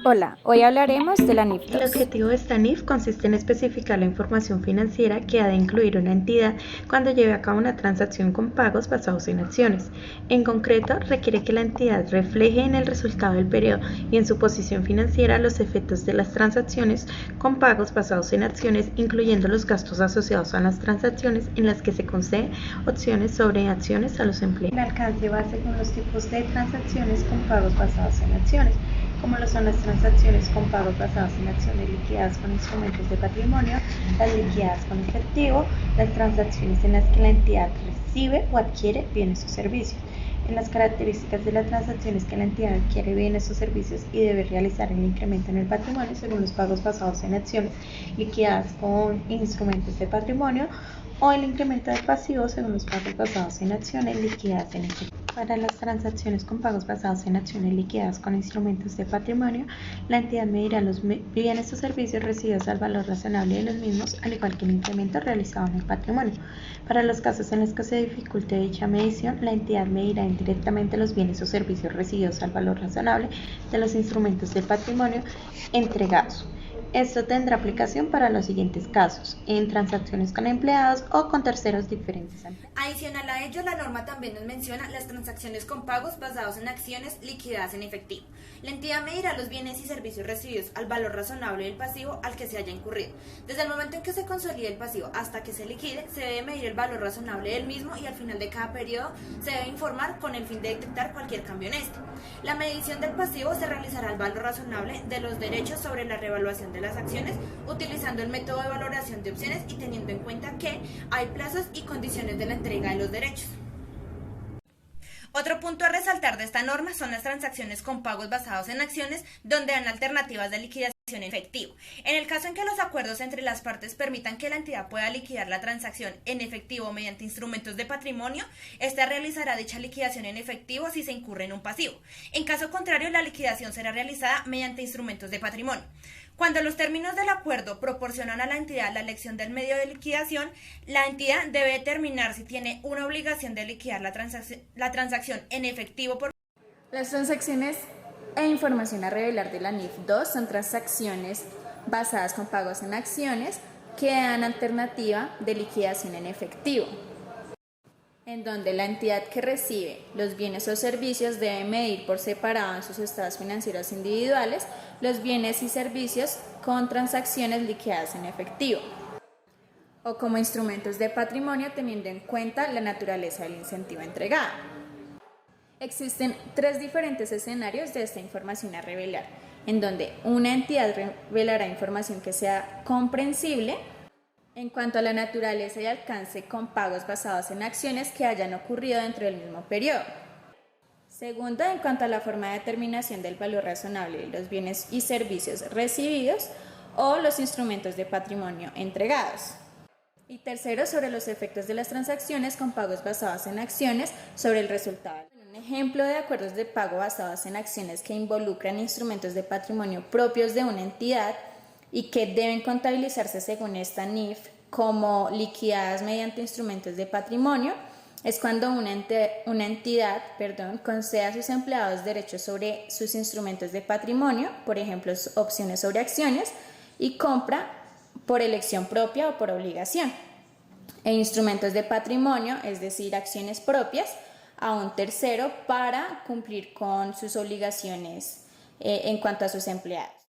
Hola, hoy hablaremos de la NIF El 2. objetivo de esta NIF consiste en especificar la información financiera que ha de incluir una entidad cuando lleve a cabo una transacción con pagos basados en acciones. En concreto, requiere que la entidad refleje en el resultado del periodo y en su posición financiera los efectos de las transacciones con pagos basados en acciones, incluyendo los gastos asociados a las transacciones en las que se concede opciones sobre acciones a los empleados. El alcance va según los tipos de transacciones con pagos basados en acciones, como lo son las transacciones con pagos basados en acciones liquidadas con instrumentos de patrimonio, las liquidadas con efectivo, las transacciones en las que la entidad recibe o adquiere bienes o servicios. En las características de las transacciones que la entidad adquiere bienes o servicios y debe realizar el incremento en el patrimonio según los pagos basados en acciones liquidadas con instrumentos de patrimonio o el incremento del pasivo según los pagos basados en acciones liquidadas en efectivo. Para las transacciones con pagos basados en acciones liquidadas con instrumentos de patrimonio, la entidad medirá los bienes o servicios recibidos al valor razonable de los mismos, al igual que el incremento realizado en el patrimonio. Para los casos en los que se dificulte dicha medición, la entidad medirá indirectamente los bienes o servicios recibidos al valor razonable de los instrumentos de patrimonio entregados. Esto tendrá aplicación para los siguientes casos: en transacciones con empleados o con terceros diferentes. Adicional a ello, la norma también nos menciona las transacciones con pagos basados en acciones liquidadas en efectivo. La entidad medirá los bienes y servicios recibidos al valor razonable del pasivo al que se haya incurrido. Desde el momento en que se consolide el pasivo hasta que se liquide, se debe medir el valor razonable del mismo y al final de cada periodo se debe informar con el fin de detectar cualquier cambio en este. La medición del pasivo se realizará al valor razonable de los derechos sobre la revaluación de las acciones, utilizando el método de valoración de opciones y teniendo en cuenta que hay plazos y condiciones de la entrega de los derechos. Otro punto a resaltar de esta norma son las transacciones con pagos basados en acciones, donde dan alternativas de liquidación en efectivo. En el caso en que los acuerdos entre las partes permitan que la entidad pueda liquidar la transacción en efectivo mediante instrumentos de patrimonio, ésta realizará dicha liquidación en efectivo si se incurre en un pasivo. En caso contrario, la liquidación será realizada mediante instrumentos de patrimonio. Cuando los términos del acuerdo proporcionan a la entidad la elección del medio de liquidación, la entidad debe determinar si tiene una obligación de liquidar la transacción en efectivo por... Las transacciones e información a revelar de la NIF 2 son transacciones basadas con pagos en acciones que dan alternativa de liquidación en efectivo, en donde la entidad que recibe los bienes o servicios debe medir por separado en sus estados financieros individuales los bienes y servicios con transacciones liquidadas en efectivo o como instrumentos de patrimonio, teniendo en cuenta la naturaleza del incentivo entregado. Existen tres diferentes escenarios de esta información a revelar, en donde una entidad revelará información que sea comprensible en cuanto a la naturaleza y alcance con pagos basados en acciones que hayan ocurrido dentro del mismo periodo. Segundo, en cuanto a la forma de determinación del valor razonable de los bienes y servicios recibidos o los instrumentos de patrimonio entregados. Y tercero, sobre los efectos de las transacciones con pagos basados en acciones sobre el resultado. Un ejemplo de acuerdos de pago basados en acciones que involucran instrumentos de patrimonio propios de una entidad y que deben contabilizarse según esta NIF como liquidadas mediante instrumentos de patrimonio es cuando una entidad concede a sus empleados derechos sobre sus instrumentos de patrimonio, por ejemplo, opciones sobre acciones, y compra por elección propia o por obligación, e instrumentos de patrimonio, es decir, acciones propias, a un tercero para cumplir con sus obligaciones en cuanto a sus empleados.